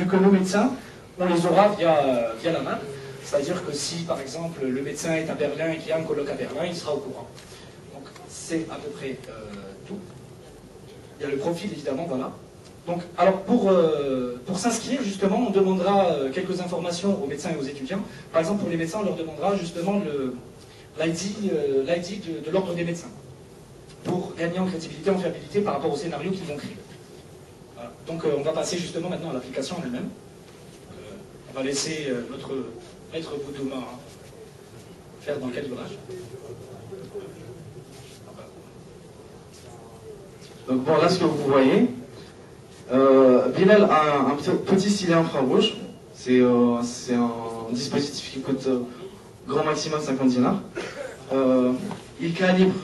vu que nos médecins, on les aura via la map. C'est-à-dire que si, par exemple, le médecin est à Berlin et qu'il y a un colloque à Berlin, il sera au courant. Donc, c'est à peu près tout. Il y a le profil, évidemment, voilà. Donc, alors, pour s'inscrire, justement, on demandera quelques informations aux médecins et aux étudiants. Par exemple, pour les médecins, on leur demandera justement l'ID de l'ordre des médecins, pour gagner en crédibilité, en fiabilité par rapport au scénario qu'ils vont créer. Voilà. Donc, on va passer justement maintenant à l'application en elle-même. On va laisser notre maître Boudouma faire dans le calibrage. Donc bon, là ce que vous voyez, Bilal a un petit stylet infrarouge. C'est un dispositif qui coûte grand maximum 50 dinars. Il calibre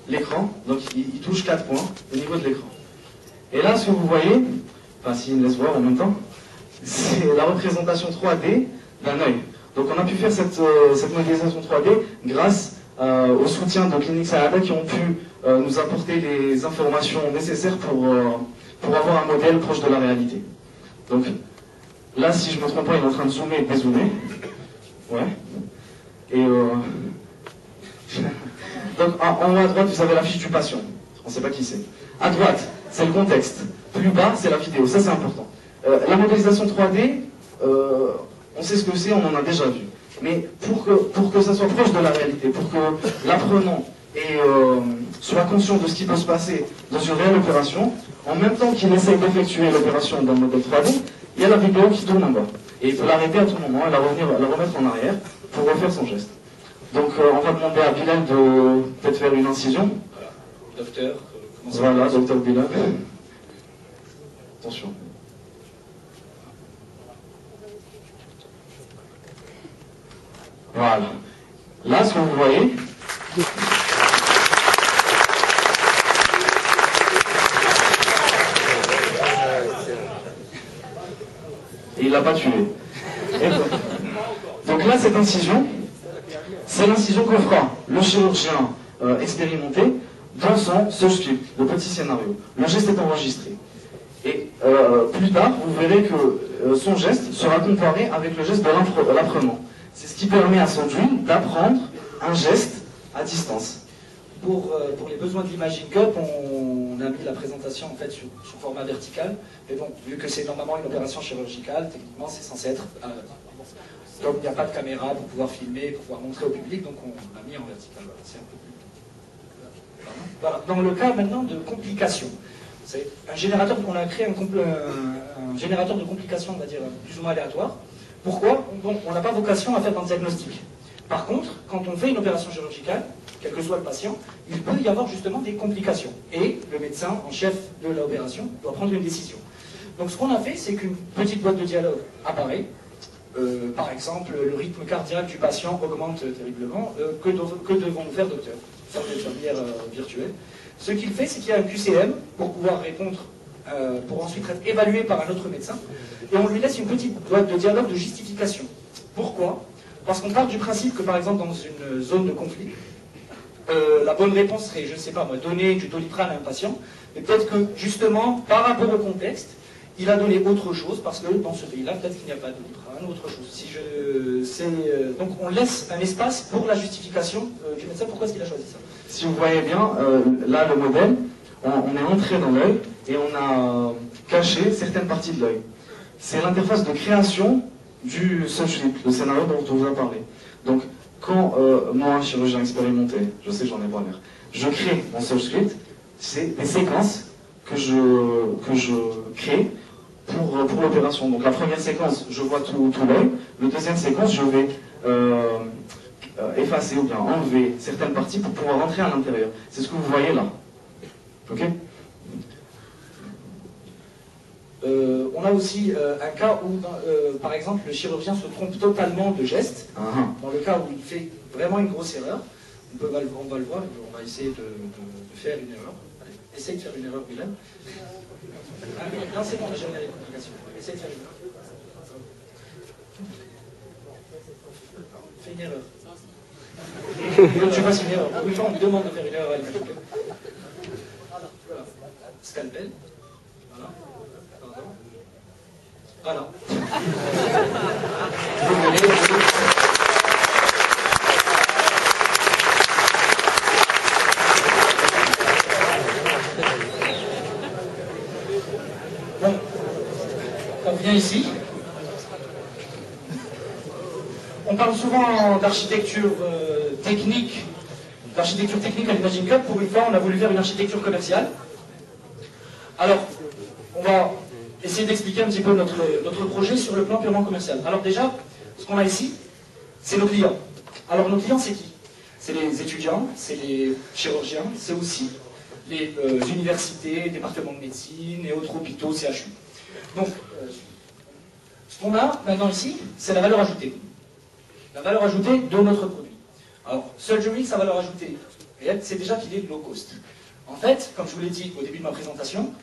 l'écran, donc il touche 4 points au niveau de l'écran. Et là ce que vous voyez, enfin s'il me laisse voir en même temps, c'est la représentation 3D d'un œil. Donc on a pu faire cette modélisation 3D grâce au soutien de Clinique Saada qui ont pu nous apporter les informations nécessaires pour avoir un modèle proche de la réalité. Donc là, si je ne me trompe pas, il est en train de zoomer et dézoomer. Ouais. Et donc en haut à droite, vous avez la fiche du patient. On ne sait pas qui c'est. À droite, c'est le contexte. Plus bas, c'est la vidéo. Ça, c'est important. La modélisation 3D, on sait ce que c'est, on en a déjà vu. Mais pour que ça soit proche de la réalité, pour que l'apprenant soit conscient de ce qui peut se passer dans une réelle opération, en même temps qu'il essaye d'effectuer l'opération dans le modèle 3D, il y a la vidéo qui tourne en bas. Et il peut l'arrêter à tout moment et la remettre en arrière pour refaire son geste. Donc on va demander à Bilal de peut-être faire une incision. Voilà. Docteur, voilà, docteur Bilal. Attention. Voilà. Là, ce que vous voyez, et il l'a pas tué. Donc là, cette incision, c'est l'incision que fera le chirurgien expérimenté dans son script, le petit scénario. Le geste est enregistré. Et plus tard, vous verrez que son geste sera comparé avec le geste de l'apprenant. C'est ce qui permet à Sandrine d'apprendre un geste à distance. Pour les besoins de l'Imaging Cup, on a mis la présentation en fait sous format vertical. Mais bon, vu que c'est normalement une opération chirurgicale, techniquement c'est censé être... comme il n'y a pas de caméra pour pouvoir filmer, pour pouvoir montrer au public, donc on l'a mis en vertical. Voilà, c'est un peu plus... Voilà. Dans le cas maintenant de complications, c'est un générateur, on a créé un générateur de complications, on va dire, plus ou moins aléatoire. Pourquoi? Bon, on n'a pas vocation à faire un diagnostic. Par contre, quand on fait une opération chirurgicale, quel que soit le patient, il peut y avoir justement des complications. Et le médecin en chef de l'opération doit prendre une décision. Donc ce qu'on a fait, c'est qu'une petite boîte de dialogue apparaît. Par exemple, le rythme cardiaque du patient augmente terriblement. Que devons-nous faire, docteur? Faire des infirmières virtuelles. Ce qu'il fait, c'est qu'il y a un QCM pour pouvoir répondre, pour ensuite être évalué par un autre médecin. Et on lui laisse une petite boîte de dialogue de justification. Pourquoi? Parce qu'on part du principe que, par exemple, dans une zone de conflit, la bonne réponse serait, je ne sais pas moi, donner du Doliprane à un patient, mais peut-être que, justement, par rapport au contexte, il a donné autre chose, parce que dans ce pays-là, peut-être qu'il n'y a pas de Doliprane, autre chose. Donc on laisse un espace pour la justification du médecin, pourquoi est-ce qu'il a choisi ça? Si vous voyez bien, là, le modèle, on est entré dans l'œil et on a caché certaines parties de l'œil. C'est l'interface de création du script, le scénario dont on vous a parlé. Donc, quand moi, chirurgien expérimenté, je sais, j'en ai pas l'air, je crée mon script, c'est des séquences que je crée pour l'opération. Donc, la première séquence, je vois tout l'œil. La deuxième séquence, je vais effacer ou bien enlever certaines parties pour pouvoir rentrer à l'intérieur. C'est ce que vous voyez là. Ok? On a aussi un cas où, par exemple, le chirurgien se trompe totalement de geste. Dans le cas où il fait vraiment une grosse erreur, on va le voir, on va essayer de faire une erreur. Allez, essaye de faire une erreur, Bilal. Non, c'est bon, j'ai les complications. Essaye de faire une erreur. Fais une erreur. Tu fasses une erreur. Une fois, on me demande de faire une erreur à l'image. Voilà. Scalpel. Voilà. Pardon. Voilà. Bon, on revient ici. On parle souvent d'architecture technique, à l'Imagine Cup. Pour une fois, on a voulu faire une architecture commerciale. Alors, on va essayer d'expliquer un petit peu notre projet sur le plan purement commercial. Alors déjà, ce qu'on a ici, c'est nos clients. Alors nos clients, c'est qui? C'est les étudiants, c'est les chirurgiens, c'est aussi les universités, départements de médecine et autres hôpitaux, CHU. Donc, ce qu'on a maintenant ici, c'est la valeur ajoutée. La valeur ajoutée de notre produit. Alors, Surgery, sa valeur ajoutée, c'est déjà qu'il est low cost. En fait, comme je vous l'ai dit au début de ma présentation,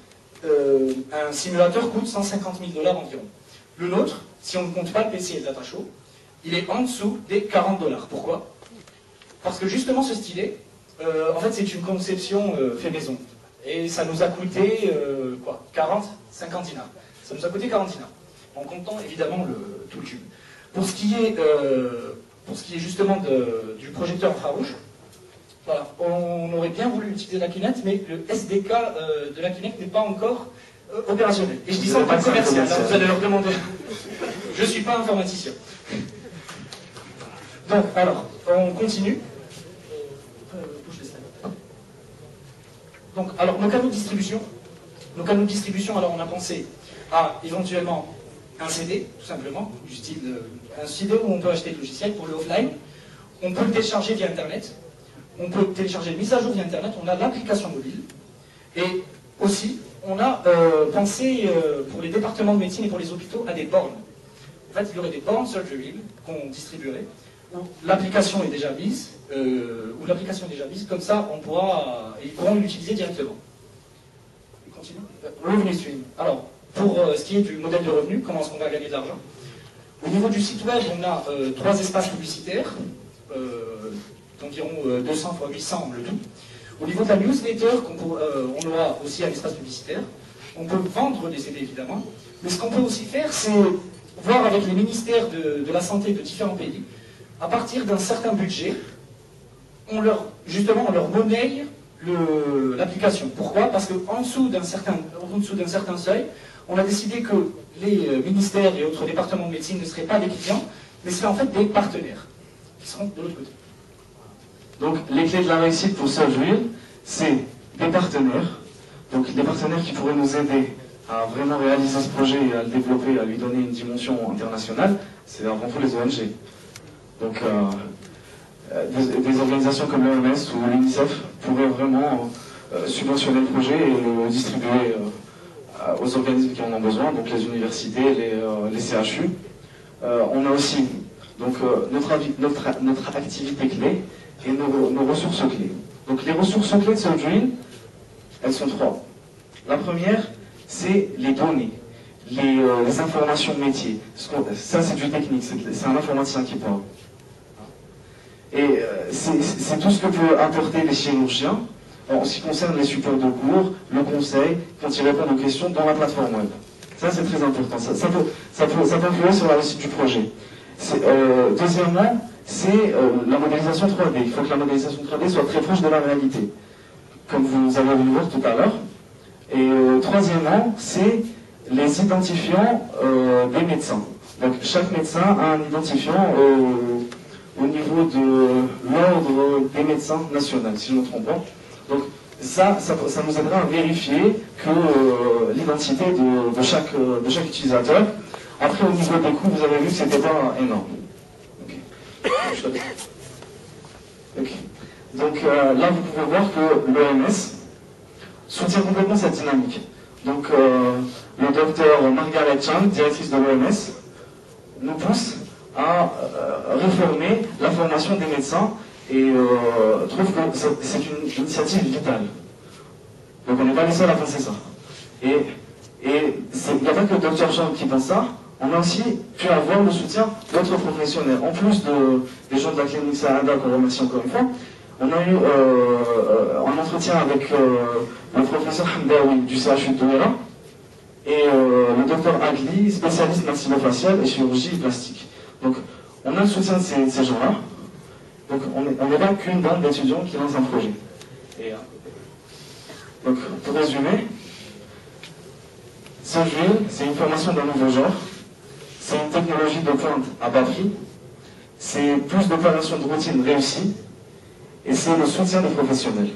un simulateur coûte 150 000 $ environ. Le nôtre, si on ne compte pas le PC et le data show, il est en dessous des 40 $. Pourquoi? Parce que justement ce stylet, en fait c'est une conception fait maison. Et ça nous a coûté, 50 dinars. Ça nous a coûté 40 dinars. En comptant évidemment tout le tube. Pour ce qui est justement du projecteur infrarouge, voilà, on aurait bien voulu utiliser la Kinect, mais le SDK de la Kinect n'est pas encore opérationnel. Et je dis ça en tant que commercial, hein, vous allez leur demander. Je ne suis pas informaticien. Donc, alors, on continue. Donc, alors, nos canaux de distribution. Alors, on a pensé à éventuellement un CD, tout simplement, du style un CD où on peut acheter le logiciel pour le offline. On peut le télécharger via Internet. On peut télécharger une mise à jour via Internet. On a l'application mobile. Et aussi, on a pensé pour les départements de médecine et pour les hôpitaux à des bornes. En fait, il y aurait des bornes Surgery qu'on distribuerait, où l'application est déjà mise, comme ça, ils pourront l'utiliser directement. Et continue. Revenue stream. Alors, pour ce qui est du modèle de revenu, comment est-ce qu'on va gagner de l'argent? Au niveau du site web, on a 3 espaces publicitaires, d'environ 200 x 800 le tout. Au niveau de la newsletter, on aura aussi un espace publicitaire. On peut vendre des CD évidemment, mais ce qu'on peut aussi faire, c'est voir avec les ministères de la santé de différents pays, à partir d'un certain budget, on leur monnaie l'application. Pourquoi? Parce qu'en dessous d'un certain seuil, on a décidé que les ministères et autres départements de médecine ne seraient pas des clients, mais seraient en fait des partenaires, qui seront de l'autre côté. Donc les clés de la réussite pour Surgery, c'est des partenaires, donc des partenaires qui pourraient nous aider à vraiment réaliser ce projet et à le développer, à lui donner une dimension internationale, c'est avant tout les ONG. Donc des organisations comme l'OMS ou l'UNICEF pourraient vraiment subventionner le projet et le distribuer aux organismes qui en ont besoin, donc les universités, les CHU. On a aussi donc, notre activité clé et nos ressources clés. Donc les ressources clés de Surgery, elles sont 3. La première, c'est les données, les informations métiers. Ça, c'est du technique, c'est un informaticien qui parle. Et c'est tout ce que peuvent apporter les chirurgiens en ce qui concerne les supports de cours, le conseil, quand ils répondent aux questions dans la plateforme web. Ça, c'est très important. Ça peut influer sur la réussite du projet. Deuxièmement, c'est la modélisation 3D. Il faut que la modélisation 3D soit très proche de la réalité, comme vous avez vu voir tout à l'heure. Et troisièmement, c'est les identifiants des médecins. Donc chaque médecin a un identifiant au niveau de l'ordre des médecins national, si je ne me trompe pas. Donc ça nous aidera à vérifier que l'identité de chaque utilisateur. Après, au niveau des coûts, vous avez vu que ce n'était pas énorme. Okay. Donc là, vous pouvez voir que l'OMS soutient complètement cette dynamique. Donc le docteur Margaret Chan, directrice de l'OMS, nous pousse à réformer la formation des médecins et trouve que c'est une initiative vitale. Donc on n'est pas les seuls à penser ça. Et il n'y a pas que le docteur Chan qui pense ça, on a aussi pu avoir le soutien d'autres professionnels. En plus des gens de la clinique Sarada, qu'on remercie encore une fois, on a eu un entretien avec le professeur Hamdaoui du CHU de Douala, et le docteur Agli, spécialiste maxillofacial et chirurgie plastique. Donc, on a le soutien de ces gens-là. Donc, on n'est pas qu'une bande d'étudiants qui lancent un projet. Et, donc, pour résumer, Surgery, c'est une formation d'un nouveau genre. C'est une technologie de pointe à bas prix. C'est plus d'opérations de routine réussies. Et c'est le soutien des professionnels.